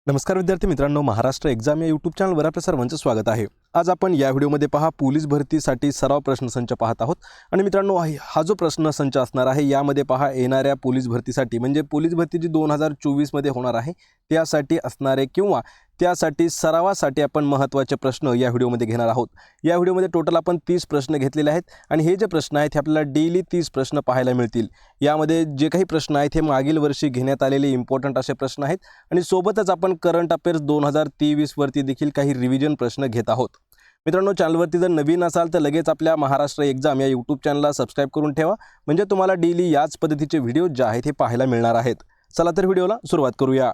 नमस्कार विद्यार्थी मित्रांनो, महाराष्ट्र एक्झाम या यूट्यूब चॅनलवर आपल्या सर्वांचं स्वागत आहे। आज आपण या व्हिडिओमध्ये पहा पोलीस भरतीसाठी सराव प्रश्नसंच पाहत आहोत। आणि मित्रांनो, हा जो प्रश्नसंच असणार आहे यामध्ये पहा येणाऱ्या पोलीस भरतीसाठी म्हणजे पोलीस भरती जी 2024 मध्ये होणार आहे त्यासाठी असणारे किंवा त्यासाठी सरावासाठी आपण महत्त्वाचे प्रश्न या व्हिडिओमध्ये घेणार आहोत। या व्हिडिओमध्ये टोटल आपण 30 प्रश्न घेतलेले आहेत आणि हे जे प्रश्न आहेत हे आपल्याला डेली 30 प्रश्न पाहायला मिळतील। यामध्ये जे काही प्रश्न आहेत हे मागील वर्षी घेण्यात आलेले इम्पॉर्टंट असे प्रश्न आहेत आणि सोबतच आपण करंट अफेअर्स 2023 वरती देखील काही रिव्हिजन प्रश्न घेत आहोत। मित्रांनो, चॅनलवरती जर नवीन असाल तर लगेच आपल्या महाराष्ट्र एक्झाम या यूट्यूब चॅनलला सबस्क्राइब करून ठेवा, म्हणजे तुम्हाला डेली याच पद्धतीचे व्हिडिओ जे आहेत हे पाहायला मिळणार आहेत। चला तर व्हिडिओला सुरुवात करूया।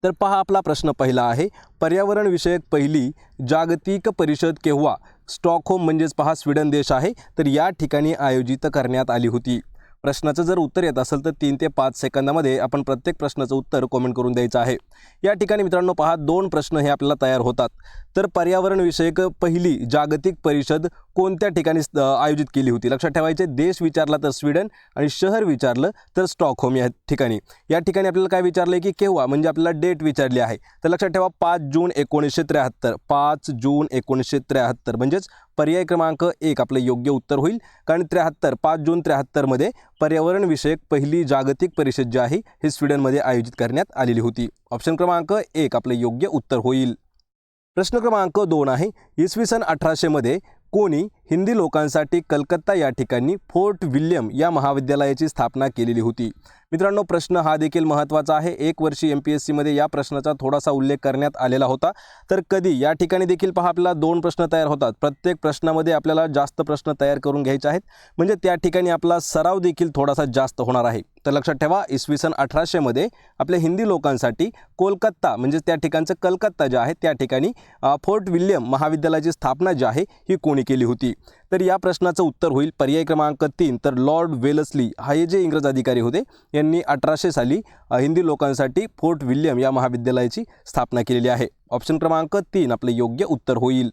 तर पहा, आपला प्रश्न पहिला आहे, पर्यावरण विषयक पहिली जागतिक परिषद केव्हा स्टॉकहोम म्हणजेच पहा स्वीडन देश आहे तर या ठिकाणी आयोजित करण्यात आली होती। प्रश्नाचं जर उत्तर येत असेल तर 3 ते 5 सेकंदामध्ये आपण प्रत्येक प्रश्नाचं उत्तर कमेंट करून द्यायचं आहे। या ठिकाणी मित्रांनो पहा 2 प्रश्न हे आपल्याला तयार होतात। तर पर्यावरण विषयक पहिली जागतिक परिषद कोणत्या ठिकाणी आयोजित केली होती? लक्षात ठेवायचे, देश विचारला तर स्वीडन आणि शहर विचारलं तर स्टॉकहोम या ठिकाणी। या ठिकाणी आपल्याला काय विचारलंय की केव्हा, म्हणजे आपल्याला डेट विचारली आहे। तर लक्षात ठेवा 5 जून 1973, 5 जून 1973 म्हणजेच पर्याय क्रमांक 1 आपलं योग्य उत्तर होईल, कारण 5 जून 73 मध्ये पर्यावरण विषयक पहिली जागतिक परिषद जी आहे हे स्वीडनमध्ये आयोजित करण्यात आलेली होती। ऑप्शन क्रमांक 1 आपलं योग्य उत्तर होईल। प्रश्न क्रमांक 2 आहे, इसवी सन 1800 मध्ये कोणी हिंदी लोकांसाठी कलकत्ता या ठिकाणी फोर्ट विल्यम या महाविद्यालयाची स्थापना केलेली होती? मित्रांनो, प्रश्न हा देखील महत्त्वाचा आहे। एक वर्षी MPSC मध्ये या प्रश्नाचा थोडासा उल्लेख करण्यात आलेला होता। तर कधी या ठिकाणी देखील पहा आपल्याला 2 प्रश्न तयार होतात। प्रत्येक प्रश्नामध्ये आपल्याला जास्त प्रश्न तयार करून घ्यायचे आहेत, म्हणजे त्या ठिकाणी आपला सराव देखील थोडासा जास्त होणार आहे। तर लक्षात ठेवा, इसवी सन 1800 मध्ये आपल्या हिंदी लोकांसाठी कोलकाता म्हणजे त्या ठिकाणचं कलकत्ता जे आहे त्या ठिकाणी फोर्ट विल्यम महाविद्यालयाची स्थापना जी आहे ही कोणी केली होती? तर या प्रश्नाचं उत्तर होईल पर्याय क्रमांक 3 तर लॉर्ड वेलस्ली हे जे इंग्रज अधिकारी होते यांनी 1800 साली हिंदी लोकांसाठी फोर्ट विल्यम या महाविद्यालयाची स्थापना केलेली आहे। ऑप्शन क्रमांक 3 आपले योग्य उत्तर होईल।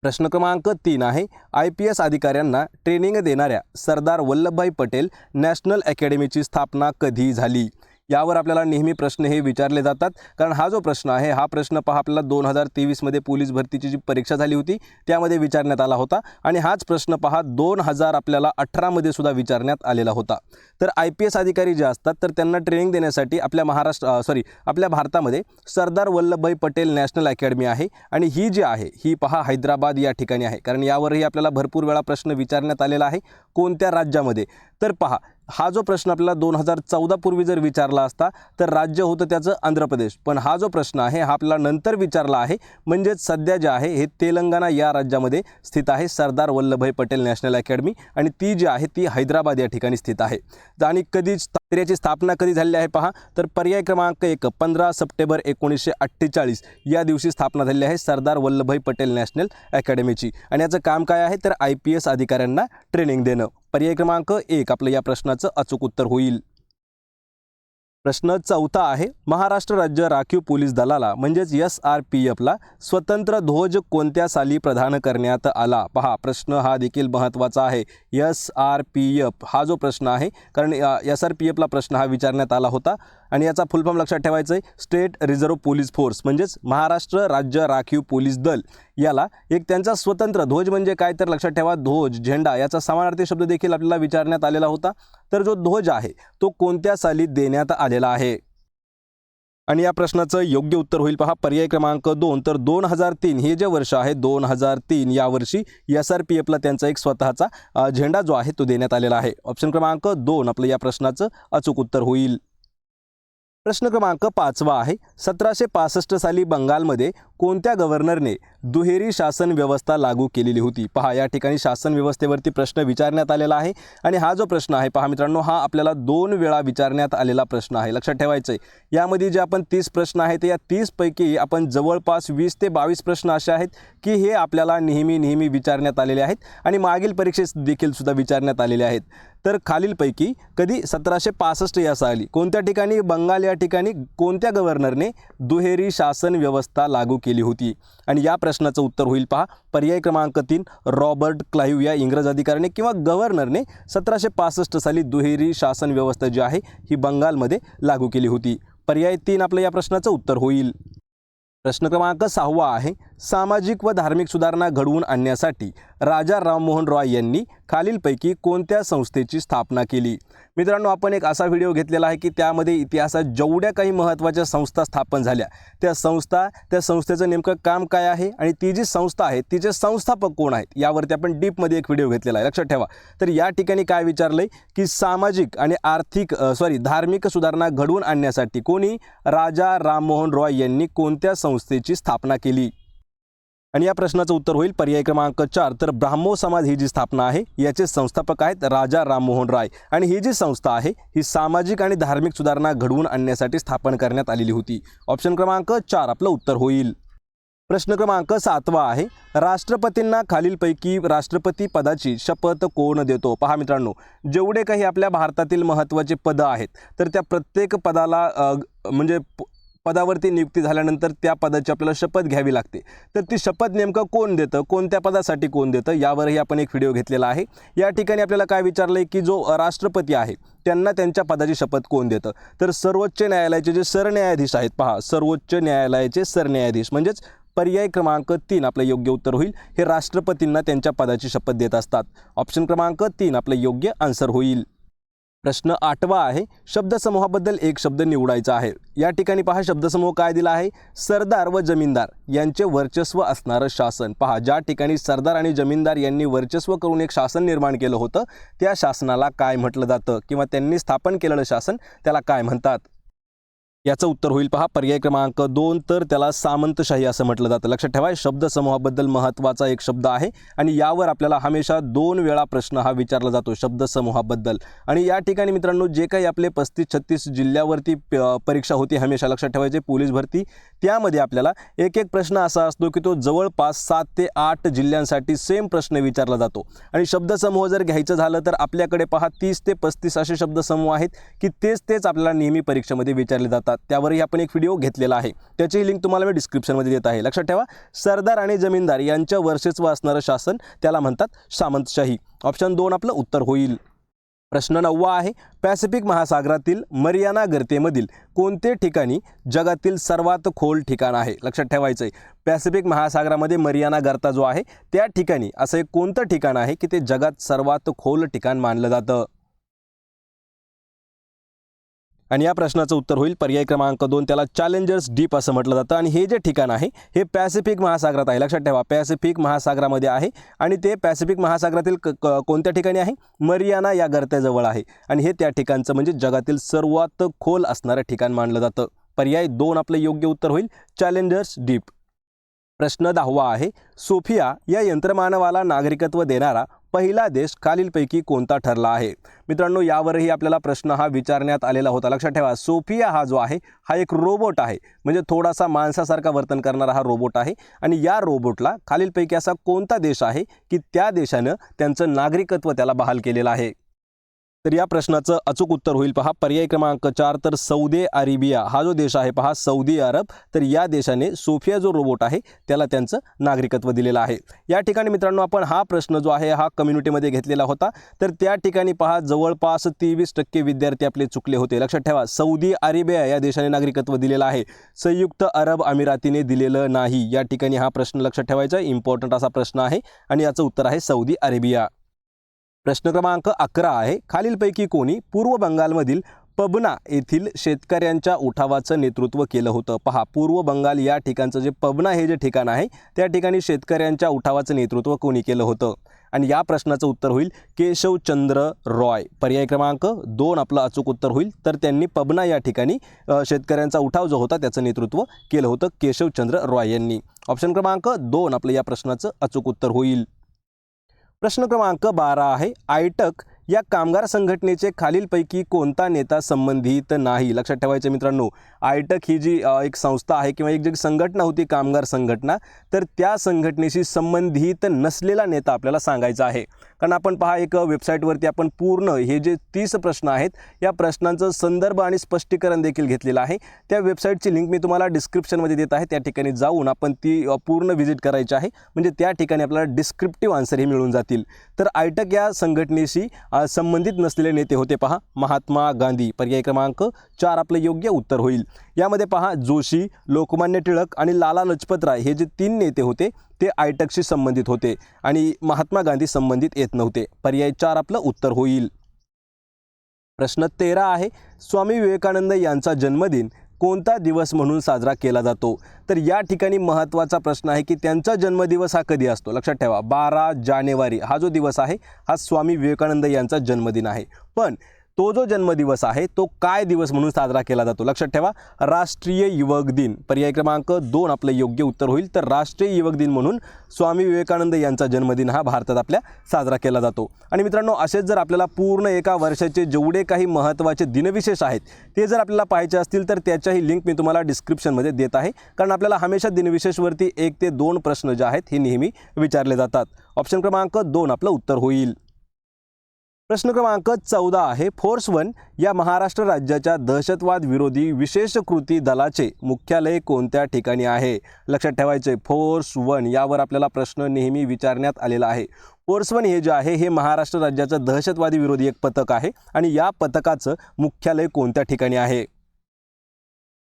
प्रश्न क्रमांक 3 आहे, IPS अधिकाऱ्यांना ट्रेनिंग देणाऱ्या सरदार वल्लभभाई पटेल नॅशनल अकॅडमीची स्थापना कधी झाली? यावर आपल्याला नेहमी प्रश्न हे विचारले जातात, कारण हा जो प्रश्न आहे हा प्रश्न पहा आपल्याला 2023 मध्ये पोलीस भरतीची जी परीक्षा झाली होती त्यामध्ये विचारण्यात आला होता आणि हाच प्रश्न पहा 2018 मध्ये सुद्धा विचारण्यात आलेला होता। तर IPS अधिकारी जे असतात तर त्यांना ट्रेनिंग देण्यासाठी आपल्या भारतामध्ये सरदार वल्लभभाई पटेल नॅशनल अकॅडमी आहे आणि ही जी आहे ही पहा हैदराबाद या ठिकाणी आहे, कारण यावरही आपल्याला भरपूर वेळा प्रश्न विचारण्यात आलेला आहे। कोणत्या राज्यामध्ये? तर पहा, हा जो प्रश्न आपल्याला 2014 पूर्वी जर विचारला असता तर राज्य होतं त्याचं आंध्र प्रदेश, पण हा जो प्रश्न आहे हा आपल्याला नंतर विचारला आहे, म्हणजे सध्या जे आहे हे तेलंगणा या राज्यामध्ये स्थित आहे सरदार वल्लभभाई पटेल नॅशनल अकॅडमी आणि ती जी आहे ती हैदराबाद या ठिकाणी स्थित आहे। आणि कधी याची स्थापना कधी झाली आहे पहा, तर पर्याय क्रमांक 1 15 सप्टेंबर 1948 या दिवशी स्थापना झाली आहे सरदार वल्लभभाई पटेल नॅशनल अकॅडमीची। आणि याचं काम काय आहे तर IPS अधिकाऱ्यांना ट्रेनिंग देणं। पर्याय क्रमांक 1 आपलं या प्रश्नाचं अचूक उत्तर होईल। प्रश्न 4 आहे, महाराष्ट्र राज्य राखीव पोलीस दलाला म्हणजेच SRPFला स्वतंत्र ध्वज कोणत्या साली प्रदान करण्यात आला? पहा, प्रश्न हा देखील महत्त्वाचा आहे। SRPF हा जो प्रश्न आहे, कारण SRPFला प्रश्न हा विचारण्यात आला होता आणि याचा फुल फॉर्म लक्षात ठेवायचं आहे, स्टेट रिझर्व्ह पोलीस फोर्स म्हणजेच महाराष्ट्र राज्य राखीव पोलीस दल। याला एक त्यांचा स्वतंत्र ध्वज म्हणजे काय तर लक्षात ठेवा, ध्वज झेंडा याचा समानार्थी शब्द देखील आपल्याला विचारण्यात आलेला होता। तर जो ध्वज आहे तो कोणत्या साली देण्यात आलेला आहे? आणि या प्रश्नाचं योग्य उत्तर होईल पहा पर्याय क्रमांक 2 तर 2003 हे जे वर्ष आहे 2003 या वर्षी SRPFला त्यांचा एक स्वतःचा झेंडा जो आहे तो देण्यात आलेला आहे। ऑप्शन क्रमांक 2 आपलं या प्रश्नाचं अचूक उत्तर होईल। प्रश्न क्रमांक 5 आहे, 1765 साली बंगालमध्ये कोणत्या गव्हर्नरने दुहेरी शासन व्यवस्था लागू केलेली होती? पहा, या ठिकाणी शासन व्यवस्थेवरती प्रश्न विचारण्यात आलेला आहे आणि हा जो प्रश्न आहे पहा मित्रांनो हा आपल्याला 2 वेळा विचारण्यात आलेला प्रश्न आहे। लक्षात ठेवायचं आहे, यामध्ये जे आपण 30 प्रश्न आहेत या 30 पैकी आपण जवळपास 20 ते 22 प्रश्न असे आहेत की हे आपल्याला नेहमी विचारण्यात आलेले आहेत आणि मागील परीक्षेत देखील सुद्धा विचारण्यात आलेले आहेत। तर खालीलपैकी कधी 1765 या साली कोणत्या ठिकाणी बंगाल या ठिकाणी कोणत्या गव्हर्नरने दुहेरी शासन व्यवस्था लागू केली होती? आणि या प्रश्नाचं उत्तर होईल पहा पर्याय क्रमांक 3 रॉबर्ट क्लाइव्ह या इंग्रज अधिकाऱ्याने किंवा गव्हर्नरने 1765 साली दुहेरी शासन व्यवस्था जी आहे ही बंगालमध्ये लागू केली होती। पर्याय 3 आपलं या प्रश्नाचं उत्तर होईल. प्रश्न क्रमांक 6 आहे, सामाजिक व धार्मिक सुधारणा घडवून आणण्यासाठी राजा राममोहन रॉय यांनी खालीलपैकी कोणत्या संस्थेची स्थापना केली? मित्रांनो, आपण एक असा व्हिडिओ घेतलेला आहे की त्यामध्ये इतिहासात जेवढ्या काही महत्त्वाच्या संस्था स्थापन झाल्या त्या संस्थेचं नेमकं काम काय आहे आणि ती जी संस्था आहे तिचे संस्थापक कोण आहेत यावरती आपण डीपमध्ये एक व्हिडिओ घेतलेला आहे, लक्षात ठेवा. तर या ठिकाणी काय विचारलंय की सामाजिक आणि धार्मिक सुधारणा घडवून आणण्यासाठी कोणी राजा राममोहन रॉय यांनी कोणत्या संस्थेची स्थापना केली? आणि या प्रश्नाचं उत्तर होईल पर्याय क्रमांक 4. तर ब्राह्मो समाज ही जी स्थापना आहे याचे संस्थापक आहेत राजा राममोहन रॉय आणि ही जी संस्था आहे ही सामाजिक आणि धार्मिक सुधारणा घडवून आणण्यासाठी स्थापन करण्यात आलेली होती. ऑप्शन क्रमांक 4 आपलं उत्तर होईल. प्रश्न क्रमांक 7 आहे, राष्ट्रपतींना खालीलपैकी राष्ट्रपती पदाची शपथ कोण देतो? पहा मित्रांनो, जेवढे काही आपल्या भारतातील महत्त्वाचे पदं आहेत तर त्या प्रत्येक पदाला पदावरती नियुक्ती झाल्यानंतर त्या पदाची आपल्याला शपथ घ्यावी लागते. तर ती शपथ नेमकं कोण देतं, कोणत्या पदासाठी कोण देतं यावरही आपण एक व्हिडिओ घेतलेला आहे. या ठिकाणी आपल्याला काय विचारलं आहे की जो राष्ट्रपती आहे त्यांना त्यांच्या पदाची शपथ कोण देतं? तर सर्वोच्च न्यायालयाचे जे सरन्यायाधीश आहेत, पहा सर्वोच्च न्यायालयाचे सरन्यायाधीश म्हणजेच पर्याय क्रमांक 3 आपलं योग्य उत्तर होईल. हे राष्ट्रपतींना त्यांच्या पदाची शपथ देत असतात. ऑप्शन क्रमांक 3 आपलं योग्य आन्सर होईल. प्रश्न 8 आहे, शब्दसमूहाबद्दल एक शब्द निवडायचा आहे. या ठिकाणी पहा शब्दसमूह काय दिला आहे, सरदार व जमीनदार यांचे वर्चस्व असणारं शासन. पहा ज्या ठिकाणी सरदार आणि जमीनदार यांनी वर्चस्व करून एक शासन निर्माण केलं होतं त्या शासनाला काय म्हटलं जातं किंवा त्यांनी स्थापन केलेलं शासन त्याला काय म्हणतात? याचं उत्तर होईल पहा पर्याय क्रमांक 2. तर त्याला सामंतशाही असं म्हटलं जातं. लक्षात ठेवा, शब्दसमूहाबद्दल महत्त्वाचा एक शब्द आहे आणि यावर आपल्याला हमेशा 2 वेळा प्रश्न हा विचारला जातो शब्दसमूहाबद्दल. आणि या ठिकाणी मित्रांनो जे काही आपले 35-36 जिल्ह्यावरती परीक्षा होती हमेशा, लक्षात ठेवायचे पोलीस भरती, त्यामध्ये आपल्याला एक प्रश्न असा असतो की तो जवळपास 7 ते 8 जिल्ह्यांसाठी सेम प्रश्न विचारला जातो. आणि शब्दसमूह जर घ्यायचं झालं तर आपल्याकडे पहा 30 ते 35 असे शब्दसमूह आहेत की तेच आपल्याला नेहमी परीक्षेमध्ये विचारले जातात. त्यावरही आपण एक व्हिडिओ घेतलेला आहे, त्याची लिंक तुम्हाला मी डिस्क्रिप्शनमध्ये देत आहे. लक्षात ठेवा, सरदार आणि जमीनदार यांच्या वर्चस्व असणारं शासन त्याला म्हणतात सामंतशाही. ऑप्शन 2 आपलं उत्तर होईल. प्रश्न 9 आहे, पॅसिफिक महासागरातील मरियाना गर्तेमधील कोणते ठिकाणी जगातील सर्वात खोल ठिकाण आहे? लक्षात ठेवायचं आहे, पॅसिफिक महासागरामध्ये मरियाना गर्ता जो आहे त्या ठिकाणी असं एक कोणतं ठिकाण आहे की ते जगात सर्वात खोल ठिकाण मानलं जातं? आणि या प्रश्नाचं उत्तर होईल पर्याय क्रमांक 2. त्याला चॅलेंजर्स डीप असं म्हटलं जातं आणि हे जे ठिकाण आहे हे पॅसिफिक महासागरात आहे. लक्षात ठेवा, पॅसिफिक महासागरामध्ये आहे आणि ते पॅसिफिक महासागरातील कोणत्या ठिकाणी आहे? मरियाना या गर्त्याजवळ आहे आणि हे त्या ठिकाणचं म्हणजे जगातील सर्वात खोल असणारं ठिकाण मानलं जातं. पर्याय 2 आपलं योग्य उत्तर होईल, चॅलेंजर्स डीप. प्रश्न 10 आहे, सोफिया या यंत्रमानवाला नागरिकत्व देणारा पहिला देश खालीलपैकी कोणता ठरला आहे? मित्रांनो यावरही आपल्याला प्रश्न हा विचारण्यात आलेला होता. लक्षात ठेवा, सोफिया हा जो आहे हा एक रोबोट आहे, म्हणजे थोडासा माणसासारखा वर्तन करणारा हा रोबोट आहे आणि या रोबोटला खालीलपैकी असा कोणता देश आहे की त्या देशानं त्यांचं नागरिकत्व त्याला बहाल केलेलं आहे? तर या प्रश्नाचं अचूक उत्तर होईल पहा पर्याय क्रमांक 4. तर सौदी अरेबिया हा जो देश आहे पहा, सौदी अरब, तर या देशाने सोफिया जो रोबोट आहे त्याला त्यांचं नागरिकत्व दिलेलं आहे. या ठिकाणी मित्रांनो आपण हा प्रश्न जो आहे हा कम्युनिटीमध्ये घेतलेला होता, तर त्या ठिकाणी पहा जवळपास 23% विद्यार्थी आपले चुकले होते. लक्षात ठेवा, सौदी अरेबिया या देशाने नागरिकत्व दिलेलं आहे, संयुक्त अरब अमिरातीने दिलेलं नाही. या ठिकाणी हा प्रश्न लक्षात ठेवायचा, इम्पॉर्टंट असा प्रश्न आहे आणि याचं उत्तर आहे सौदी अरेबिया. प्रश्न क्रमांक 11 आहे, खालीलपैकी कोणी पूर्व बंगालमधील पबना येथील शेतकऱ्यांच्या उठावाचं नेतृत्व केलं होतं? पहा, पूर्व बंगाल या ठिकाणचं जे पबना हे जे ठिकाण आहे त्या ठिकाणी शेतकऱ्यांच्या उठावाचं नेतृत्व कोणी केलं होतं? आणि या प्रश्नाचं उत्तर होईल केशवचंद्र रॉय. पर्याय क्रमांक 2 आपलं अचूक उत्तर होईल. तर त्यांनी पबना या ठिकाणी शेतकऱ्यांचा उठाव जो होता त्याचं नेतृत्व केलं होतं केशवचंद्र रॉय यांनी. ऑप्शन क्रमांक 2 आपलं या प्रश्नाचं अचूक उत्तर होईल. प्रश्न क्रमांक 12 आहे, आयटक या कामगार संघटनेचे खालीलपैकी कोणता नेता संबंधित नाही? लक्षात ठेवायचे मित्रांनो, आयटक ही जी एक संस्था आहे किंवा एक जी संघटना होती कामगार संघटना, तर त्या संघटनेशी संबंधित नसलेला नेता आपल्याला सांगायचा आहे. कारण आपण पहा एक वेबसाईटवरती आपण पूर्ण हे जे 30 प्रश्न आहेत या प्रश्नांचं संदर्भ आणि स्पष्टीकरण देखील घेतलेलं आहे। त्या वेबसाईटची लिंक मी तुम्हाला डिस्क्रिप्शनमध्ये देत आहे, त्या ठिकाणी जाऊन आपण ती पूर्ण व्हिजिट करायची आहे, म्हणजे त्या ठिकाणी आपल्याला डिस्क्रिप्टिव्ह आन्सर हे मिळून जातील। तर आयटक या संघटनेशी संबंधित नसलेले नेते होते पहा महात्मा गांधी, पर्याय क्रमांक 4 आपलं योग्य उत्तर होईल। यामध्ये पहा जोशी, लोकमान्य टिळक आणि लाला लजपत राय हे जे 3 नेते होते ते आयटकशी संबंधित होते आणि महात्मा गांधी संबंधित येत नव्हते, पर्याय 4 आपलं उत्तर होईल। प्रश्न 13 आहे, स्वामी विवेकानंद यांचा जन्मदिन कोणता दिवस म्हणून साजरा केला जातो? तर या ठिकाणी महत्त्वाचा प्रश्न आहे की त्यांचा जन्मदिवस हा कधी असतो? लक्षात ठेवा 12 जानेवारी हा जो दिवस आहे हा स्वामी विवेकानंद यांचा जन्मदिन आहे। पण तो जो जन्मदिवस आहे तो काय दिवस म्हणून साजरा केला जातो? लक्षात ठेवा राष्ट्रीय युवक दिन, पर्याय क्रमांक 2 आपलं योग्य उत्तर होईल। तर राष्ट्रीय युवक दिन म्हणून स्वामी विवेकानंद यांचा जन्मदिन हा भारतात आपल्या साजरा केला जातो। आणि मित्रांनो असेच जर आपल्याला पूर्ण एका वर्षाचे जेवढे काही महत्त्वाचे दिनविशेष आहेत ते जर आपल्याला पाहायचे असतील तर त्याच्याही लिंक मी तुम्हाला डिस्क्रिप्शनमध्ये देत आहे, कारण आपल्याला हमेशा दिनविशेषवरती 1 ते 2 प्रश्न जे आहेत हे नेहमी विचारले जातात। ऑप्शन क्रमांक 2 आपलं उत्तर होईल। प्रश्न क्रमांक 14 आहे, फोर्स 1 या महाराष्ट्र राज्याच्या दहशतवाद विरोधी विशेष कृती दलाचे मुख्यालय कोणत्या ठिकाणी आहे? लक्षात ठेवायचे फोर्स 1 यावर आपल्याला प्रश्न नेहमी विचारण्यात आलेला आहे। फोर्स 1 हे जे आहे हे महाराष्ट्र राज्याचं दहशतवादी विरोधी एक पथक आहे आणि या पथकाचं मुख्यालय कोणत्या ठिकाणी आहे?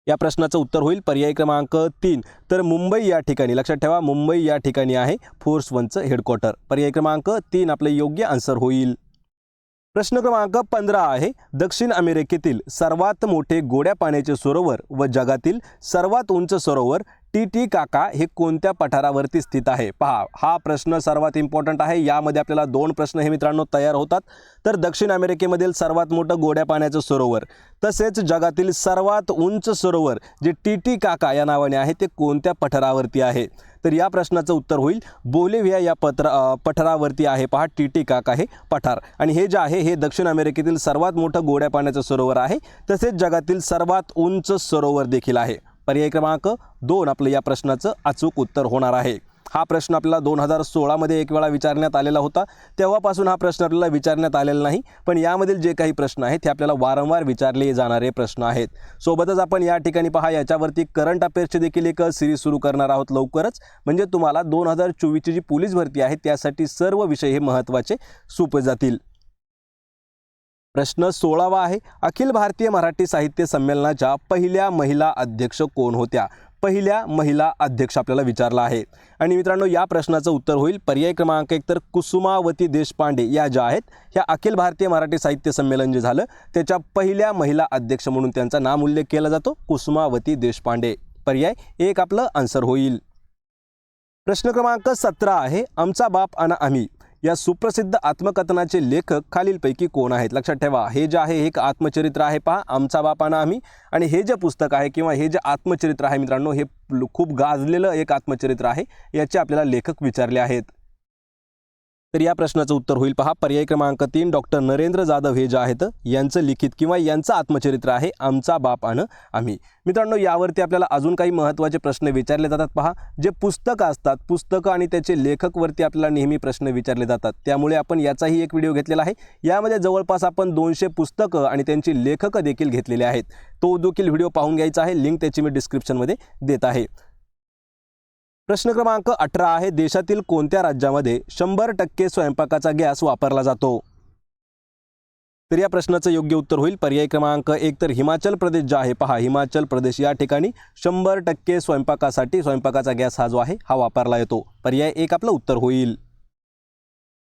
या प्रश्नाचं उत्तर होईल पर्याय क्रमांक 3 तर मुंबई या ठिकाणी। लक्षात ठेवा मुंबई या ठिकाणी आहे फोर्स 1चं हेडक्वार्टर, पर्याय क्रमांक 3 आपलं योग्य आन्सर होईल। प्रश्न क्रमांक 15 आहे, दक्षिण अमेरिकेतील सर्वात मोठे गोड्या पाण्याचे सरोवर व जगातील सर्वात उंच सरोवर टीटीकाका हे कोणत्या पठारावरती स्थित आहे? पहा हा प्रश्न सर्वात इम्पॉर्टंट आहे। यामध्ये आपल्याला 2 प्रश्न हे मित्रांनो तयार होतात। तर दक्षिण अमेरिकेमधील सर्वात मोठं गोड्या पाण्याचं सरोवर तसेच जगातील सर्वात उंच सरोवर जे टीटीकाका या नावाने आहे ते कोणत्या पठारावरती आहे? तर या प्रश्नाचं उत्तर होईल बोलिव्हिया या पठारावरती आहे पहा टीटीकाका हे पठार, आणि हे जे आहे हे दक्षिण अमेरिकेतील सर्वात मोठं गोड्या पाण्याचं सरोवर आहे तसेच जगातील सर्वात उंच सरोवर देखील आहे। पर्याय क्रमांक 2 आपलं या प्रश्नाचं अचूक उत्तर होणार आहे। हा प्रश्न आपल्याला 2016 मध्ये एक वेळा विचारण्यात आलेला होता, तेव्हापासून हा प्रश्न आपल्याला विचारण्यात आलेला नाही, पण यामधील जे काही प्रश्न आहेत ते आपल्याला वारंवार विचारले जाणारे प्रश्न आहेत। सोबतच आपण या ठिकाणी पहा याच्यावरती करंट अफेअर्सची देखील एक सिरीज सुरू करणार आहोत लवकरच, म्हणजे तुम्हाला 2024 ची जी पोलीस भरती आहे त्यासाठी सर्व विषय हे महत्त्वाचे सोपे जातील। प्रश्न 16वा आहे, अखिल भारतीय मराठी साहित्य संमेलनाच्या पहिल्या महिला अध्यक्ष कोण होत्या? पहिल्या महिला अध्यक्ष आपल्याला विचारला आहे आणि मित्रांनो या प्रश्नाचं उत्तर होईल पर्याय क्रमांक 1 तर कुसुमावती देशपांडे या ज्या आहेत ह्या अखिल भारतीय मराठी साहित्य संमेलन जे झालं त्याच्या पहिल्या महिला अध्यक्ष म्हणून त्यांचा नाम उल्लेख केला जातो कुसुमावती देशपांडे, पर्याय 1 आपलं आन्सर होईल। प्रश्न क्रमांक 17 आहे, आमचा बाप आणि आम्ही या सुप्रसिद्ध आत्मकथनाचे लेखक खालीलपैकी कोण आहेत? लक्षात ठेवा हे जे आहे एक आत्मचरित्र आहे पहा आमचा बाप आणि आम्ही, आणि हे जे पुस्तक आहे किंवा हे जे आत्मचरित्र आहे मित्रांनो हे खूप गाजलेलं एक आत्मचरित्र आहे, याचे आपल्याला लेखक विचारले आहेत। तर या प्रश्नाचं उत्तर होईल पहा पर्याय क्रमांक 3 डॉक्टर नरेंद्र जाधव हे जे आहेत यांचं लिखित किंवा यांचं आत्मचरित्र आहे आमचा बाप आणि आम्ही। मित्रांनो यावरती आपल्याला अजून काही महत्त्वाचे प्रश्न विचारले जातात पहा, जे पुस्तकं असतात पुस्तकं आणि त्याचे लेखकवरती आपल्याला नेहमी प्रश्न विचारले जातात, त्यामुळे आपण याचाही एक व्हिडिओ घेतलेला आहे। यामध्ये जवळपास आपण 200 पुस्तकं आणि त्यांची लेखकं देखील घेतलेले आहेत, तो देखील व्हिडिओ पाहून घ्यायचा आहे, लिंक त्याची मी डिस्क्रिप्शनमध्ये देत आहे। प्रश्न क्रमांक 18 आहे, देशातील कोणत्या राज्यामध्ये 100% स्वयंपाकाचा गॅस वापरला जातो? तर या प्रश्नाचं योग्य उत्तर होईल पर्याय क्रमांक 1 तर हिमाचल प्रदेश जे आहे पहा हिमाचल प्रदेश या ठिकाणी 100% स्वयंपाकासाठी स्वयंपाकाचा गॅस हा जो आहे हा वापरला येतो, पर्याय 1 आपलं उत्तर होईल।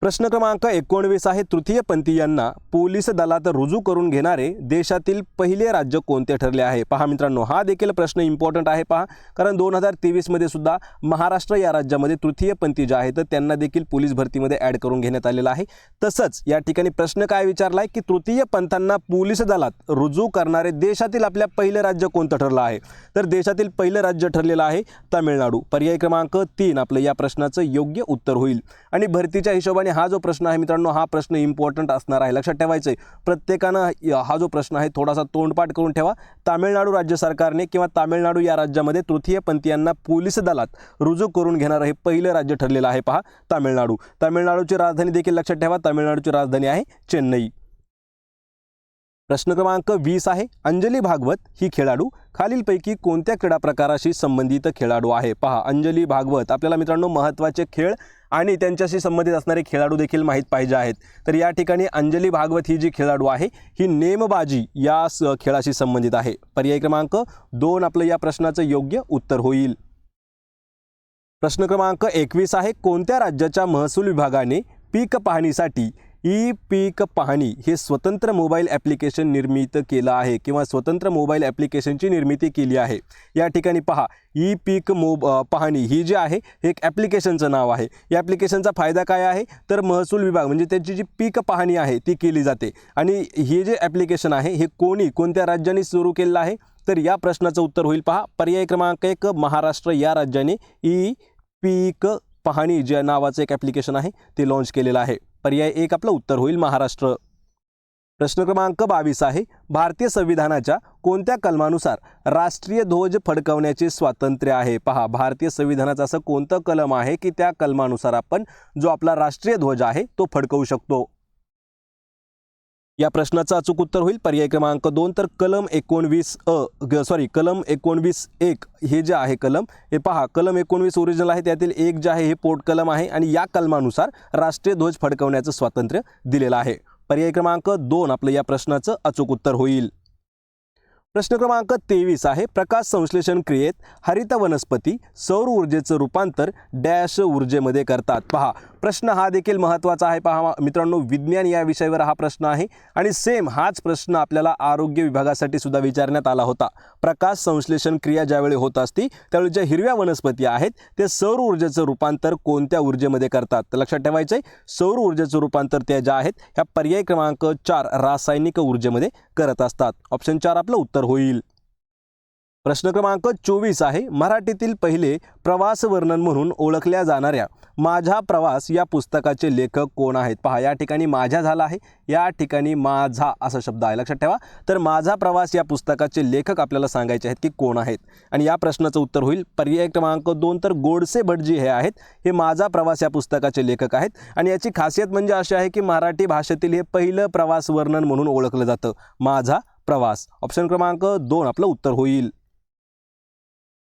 प्रश्न क्रमांक 19 आहे, तृतीयपंथीयांना पोलीस दलात रुजू करून घेणारे देशातील पहिले राज्य कोणते ठरले आहे? पहा मित्रांनो हा देखील प्रश्न इम्पॉर्टंट आहे पहा, कारण 2023 मध्ये सुद्धा महाराष्ट्र या राज्यामध्ये तृतीयपंथी जे आहेत त्यांना देखील पोलीस भरतीमध्ये ॲड करून घेण्यात आलेला आहे। तसंच या ठिकाणी प्रश्न काय विचारला आहे की तृतीय पंथांना पोलीस दलात रुजू करणारे देशातील आपल्या पहिलं राज्य कोणतं ठरलं आहे? तर देशातील पहिलं राज्य ठरलेलं आहे तामिळनाडू, पर्याय क्रमांक 3 आपलं या प्रश्नाचं योग्य उत्तर होईल। आणि भरतीच्या हिशोबाने आणि हा जो प्रश्न आहे मित्रांनो, हा प्रश्न इम्पॉर्टंट असणार आहे, लक्षात ठेवायचं आहे. प्रत्येकानं हा जो प्रश्न आहे थोडासा तोंडपाठ करून ठेवा. तामिळनाडू राज्य सरकारने किंवा तामिळनाडू या राज्यामध्ये तृतीयपंथीयांना पोलीस दलात रुजू करून घेणारं हे पहिलं राज्य ठरलेलं आहे. पहा, तामिळनाडू. तामिळनाडूची राजधानी देखील लक्षात ठेवा, तामिळनाडूची राजधानी आहे चेन्नई. प्रश्न क्रमांक 20 आहे, अंजली भागवत ही खेळाडू खालीलपैकी कोणत्या क्रीडा प्रकाराशी संबंधित खेळाडू आहे? पहा, अंजली भागवत. आपल्याला मित्रांनो महत्त्वाचे खेळ आणि त्यांच्याशी संबंधित असणारे खेळाडू देखील माहीत पाहिजे आहेत. तर या ठिकाणी अंजली भागवत ही जी खेळाडू आहे ही नेमबाजी या खेळाशी संबंधित आहे. पर्याय क्रमांक 2 आपलं या प्रश्नाचं योग्य उत्तर होईल. प्रश्न क्रमांक 21 आहे, कोणत्या राज्याच्या महसूल विभागाने पीक पाहणीसाठी ई पीक पाहणी हे स्वतंत्र मोबाईल ॲप्लिकेशन निर्मित केलं आहे किंवा स्वतंत्र मोबाईल ॲप्लिकेशनची निर्मिती केली आहे? या ठिकाणी पहा, ई पीक पाहणी ही जी आहे हे एक ॲप्लिकेशनचं नाव आहे. या ॲप्लिकेशनचा फायदा काय आहे, तर महसूल विभाग म्हणजे त्याची जी पीक पाहणी आहे ती केली जाते. आणि हे जे ॲप्लिकेशन आहे हे कोणत्या राज्याने सुरू केलेलं आहे? तर या प्रश्नाचं उत्तर होईल पहा, पर्याय क्रमांक 1 महाराष्ट्र या राज्याने ई पीक पाहणी ज्या नावाचं एक ॲप्लिकेशन आहे ते लॉन्च केलेलं आहे. पर्याय 1 आपलं उत्तर होईल महाराष्ट्र. प्रश्न क्रमांक 22 आहे, भारतीय संविधानाच्या कोणत्या कलमानुसार राष्ट्रीय ध्वज फडकवण्याचे स्वातंत्र्य आहे? पहा, भारतीय संविधानाचं असं कोणतं कलम आहे की त्या कलमानुसार आपण जो आपला राष्ट्रीय ध्वज आहे तो फडकवू शकतो? या प्रश्नाचं अचूक उत्तर होईल पर्याय क्रमांक 2. तर कलम 19(1) हे जे आहे कलम, हे पहा, कलम 19 ओरिजिनल आहे, त्यातील एक जे आहे हे पोर्ट कलम आहे आणि या कलमानुसार राष्ट्रीय ध्वज फडकवण्याचं स्वातंत्र्य दिलेलं आहे. पर्याय क्रमांक 2 आपलं या प्रश्नाचं अचूक उत्तर होईल. प्रश्न क्रमांक 23 आहे, प्रकाश संश्लेषण क्रियेत हरित वनस्पती सौर ऊर्जेचं रूपांतर डॅश ऊर्जेमध्ये करतात? पहा, प्रश्न हा देखील महत्त्वाचा आहे. पहा मित्रांनो, विज्ञान या विषयावर हा प्रश्न आहे आणि सेम हाच प्रश्न आपल्याला आरोग्य विभागासाठी सुद्धा विचारण्यात आला होता. प्रकाश संश्लेषण क्रिया ज्यावेळी होत असती त्यावेळी ज्या हिरव्या वनस्पती आहेत ते सौर ऊर्जेचं रूपांतर कोणत्या ऊर्जेमध्ये करतात? तर लक्षात ठेवायचं आहे, सौर ऊर्जेचं रूपांतर त्या ज्या आहेत ह्या पर्याय क्रमांक 4 रासायनिक ऊर्जेमध्ये करत असतात. ऑप्शन 4 आपलं उत्तर होईल. प्रश्न क्रमांक 24 आहे, मराठीतील पहिले प्रवास वर्णन म्हणून ओळखल्या जाणाऱ्या माझा प्रवास या पुस्तकाचे लेखक कोण आहेत? पहा, या ठिकाणी माझ्या झाला आहे, या ठिकाणी माझा असा शब्द आहे, लक्षात ठेवा. तर माझा प्रवास या पुस्तकाचे लेखक आपल्याला सांगायचे आहेत की कोण आहेत आणि या प्रश्नाचं उत्तर होईल पर्याय क्रमांक 2. तर गोडसे भटजी हे आहेत, हे माझा प्रवास या पुस्तकाचे लेखक आहेत आणि याची खासियत म्हणजे अशी आहे की मराठी भाषेतील हे पहिलं प्रवास वर्णन म्हणून ओळखलं जातं, माझा प्रवास. ऑप्शन क्रमांक 2 आपलं उत्तर होईल.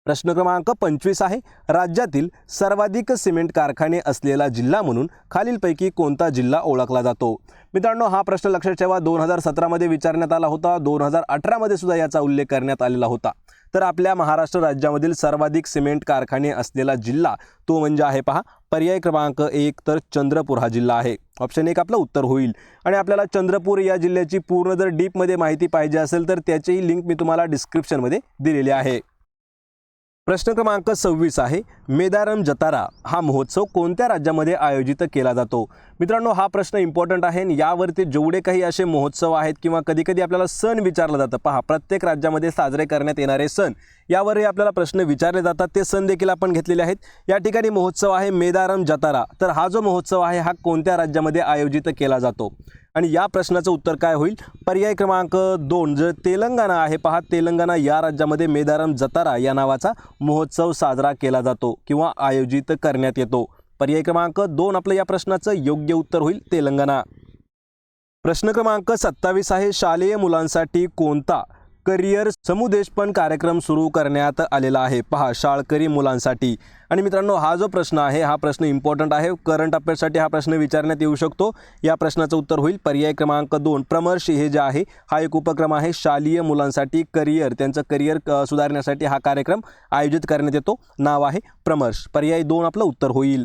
प्रश्न क्रमांक 25 आहे, राज्यातील सर्वाधिक सिमेंट कारखाने असलेला जिल्हा म्हणून खालीलपैकी कोणता जिल्हा ओळखला जातो? मित्रांनो, हा प्रश्न लक्षात ठेवा, 2017 मध्ये विचारण्यात आला होता, 2018 मध्ये सुद्धा याचा उल्लेख करण्यात आलेला होता. तर आपल्या महाराष्ट्र राज्यामधील सर्वाधिक सिमेंट कारखाने असलेला जिल्हा तो म्हणजे आहे पहा, पर्याय क्रमांक 1 तर चंद्रपूर हा जिल्हा आहे. ऑप्शन 1 आपलं उत्तर होईल. आणि आपल्याला चंद्रपूर या जिल्ह्याची पूर्ण जर डीपमध्ये माहिती पाहिजे असेल तर त्याचीही लिंक मी तुम्हाला डिस्क्रिप्शनमध्ये दिलेली आहे. प्रश्न क्रमांक 26 आहे, मेदारम जतारा हा महोत्सव कोणत्या राज्यामध्ये आयोजित केला जातो? मित्रांनो, हा प्रश्न इम्पॉर्टंट आहे आणि यावरती जेवढे काही असे महोत्सव आहेत किंवा कधीकधी आपल्याला सण विचारलं जातं, पहा प्रत्येक राज्यामध्ये साजरे करण्यात येणारे सण यावरही आपल्याला प्रश्न विचारले जातात, ते सण देखील आपण घेतलेले आहेत. या ठिकाणी महोत्सव आहे मेदारम जतारा. तर हा जो महोत्सव आहे हा कोणत्या राज्यामध्ये आयोजित केला जातो? आणि या प्रश्नाचं उत्तर काय होईल? पर्याय क्रमांक 2 जर तेलंगणा आहे, पहा तेलंगणा या राज्यामध्ये मेदारम जतारा या नावाचा महोत्सव साजरा केला जातो किंवा आयोजित करण्यात येतो. पर्याय क्रमांक 2 आपलं या प्रश्नाचं योग्य उत्तर होईल तेलंगणा. प्रश्न क्रमांक 27 आहे, शालेय मुलांसाठी कोणता करिअर समुदेशपण कार्यक्रम सुरू करण्यात आलेला आहे? पहा, शाळकरी मुलांसाठी. आणि मित्रांनो, हा जो प्रश्न आहे हा प्रश्न इम्पॉर्टंट आहे, करंट अफेअर्ससाठी हा प्रश्न विचारण्यात येऊ शकतो. या प्रश्नाचं उत्तर होईल पर्याय क्रमांक 2 प्रमर्श हे जे आहे हा एक उपक्रम आहे, शालेय मुलांसाठी त्यांचं करिअर सुधारण्यासाठी हा कार्यक्रम आयोजित करण्यात येतो, नाव आहे प्रमर्श. पर्याय 2 आपलं उत्तर होईल.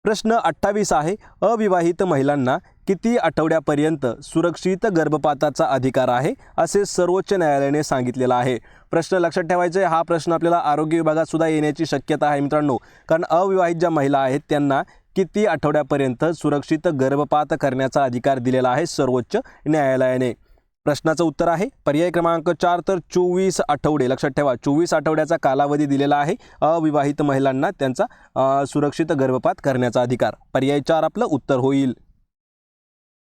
प्रश्न 28 आहे, अविवाहित महिलांना किती आठवड्यापर्यंत सुरक्षित गर्भपाताचा अधिकार आहे असे सर्वोच्च न्यायालयाने सांगितलेलं आहे? प्रश्न लक्षात ठेवायचा आहे, हा प्रश्न आपल्याला आरोग्य विभागात सुद्धा येण्याची शक्यता आहे मित्रांनो, कारण अविवाहित ज्या महिला आहेत त्यांना किती आठवड्यापर्यंत सुरक्षित गर्भपात करण्याचा अधिकार दिलेला आहे सर्वोच्च न्यायालयाने? प्रश्नाचं उत्तर आहे पर्याय क्रमांक 4 तर 24 आठवडे. लक्षात ठेवा 24 आठवड्याचा कालावधी दिलेला आहे अविवाहित महिलांना त्यांचा सुरक्षित गर्भपात करण्याचा अधिकार. पर्याय 4 आपलं उत्तर होईल.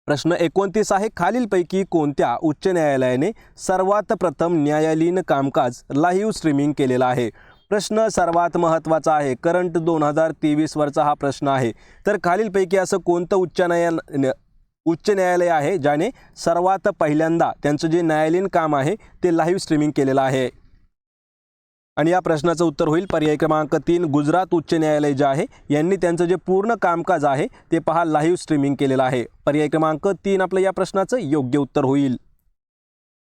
प्रश्न 29 आहे खालीलपैकी कोणत्या उच्च न्यायालयाने सर्वात प्रथम न्यायालयीन कामकाज लाईव्ह स्ट्रीमिंग केलेलं आहे. प्रश्न सर्वात महत्त्वाचा आहे, करंट 2023 वरचा हा प्रश्न आहे. तर खालीलपैकी असं कोणतं उच्च न्यायालय आहे ज्याने सर्वात पहिल्यांदा त्यांचं जे न्यायालयीन काम आहे ते लाईव्ह स्ट्रीमिंग केलेलं आहे. आणि या प्रश्नाचं उत्तर होईल पर्याय क्रमांक 3 गुजरात उच्च न्यायालय जे आहे यांनी त्यांचं जे पूर्ण कामकाज आहे ते पहा लाईव्ह स्ट्रीमिंग केलेलं आहे. पर्याय क्रमांक 3 आपलं या प्रश्नाचं योग्य उत्तर होईल.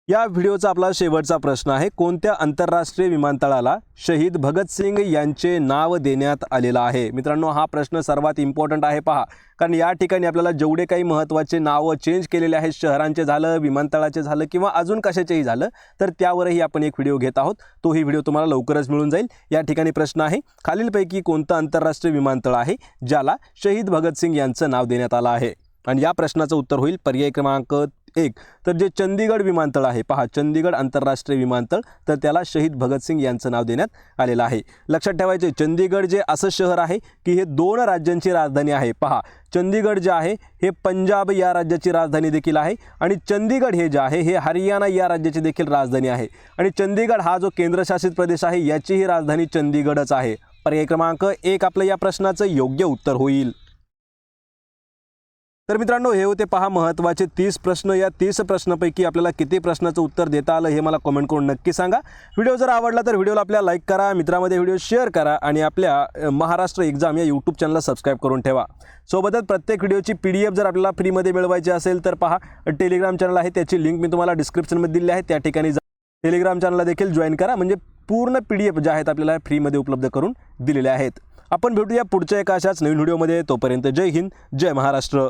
या व्हिडिओचा आपला शेवटचा प्रश्न आहे कोणत्या आंतरराष्ट्रीय विमानतळाला शहीद भगतसिंग यांचे नाव देण्यात आलेलं आहे. मित्रांनो हा प्रश्न सर्वात इम्पॉर्टंट आहे पहा, कारण या ठिकाणी आपल्याला जेवढे काही महत्त्वाचे नावं चेंज केलेले आहेत शहरांचे झालं विमानतळाचे झालं किंवा अजून कशाचेही झालं तर त्यावरही आपण एक व्हिडिओ घेत आहोत. तोही व्हिडिओ तुम्हाला लवकरच मिळून जाईल. या ठिकाणी प्रश्न आहे खालीलपैकी कोणतं आंतरराष्ट्रीय विमानतळ आहे ज्याला शहीद भगतसिंग यांचं नाव देण्यात आलं आहे. आणि या प्रश्नाचं उत्तर होईल पर्याय क्रमांक 1 तर जे चंदीगड विमानतळ आहे पहा चंदीगड आंतरराष्ट्रीय विमानतळ तर त्याला शहीद भगतसिंग यांचं नाव देण्यात आलेलं आहे. लक्षात ठेवायचे चंदीगड जे असं शहर आहे की हे 2 राज्यांची राजधानी आहे. पहा चंदीगड जे आहे हे पंजाब या राज्याची राजधानी देखील आहे आणि चंदीगड हे जे आहे हे हरियाणा या राज्याची देखील राजधानी आहे. आणि चंदीगड हा जो केंद्रशासित प्रदेश आहे याचीही राजधानी चंदीगडच आहे. पर्याय क्रमांक 1 आपलं या प्रश्नाचं योग्य उत्तर होईल. तर मित्रांनो हे होते पहा महत्त्वाचे 30 प्रश्न. या 30 प्रश्नापैकी आपल्याला किती प्रश्नाचं उत्तर देता आलं हे मला कमेंट करून नक्की सांगा. व्हिडिओ जर आवडला तर व्हिडिओला आपल्या लाईक करा, मित्रांमध्ये व्हिडिओ शेअर करा आणि आपल्या महाराष्ट्र एक्झाम या यूट्यूब चॅनलला सबस्क्राईब करून ठेवा. सोबतच प्रत्येक व्हिडिओची PDF जर आपल्याला फ्रीमध्ये मिळवायची असेल तर पहा टेलिग्राम चॅनल आहे त्याची लिंक मी तुम्हाला डिस्क्रिप्शनमध्ये दिली आहे. त्या ठिकाणी टेलिग्राम चॅनलला देखील जॉईन करा म्हणजे पूर्ण PDF ज्या आहेत आपल्याला फ्रीमध्ये उपलब्ध करून दिलेल्या आहेत. आपण भेटूया पुढच्या एका अशाच नवीन व्हिडिओमध्ये. तोपर्यंत जय हिंद जय महाराष्ट्र.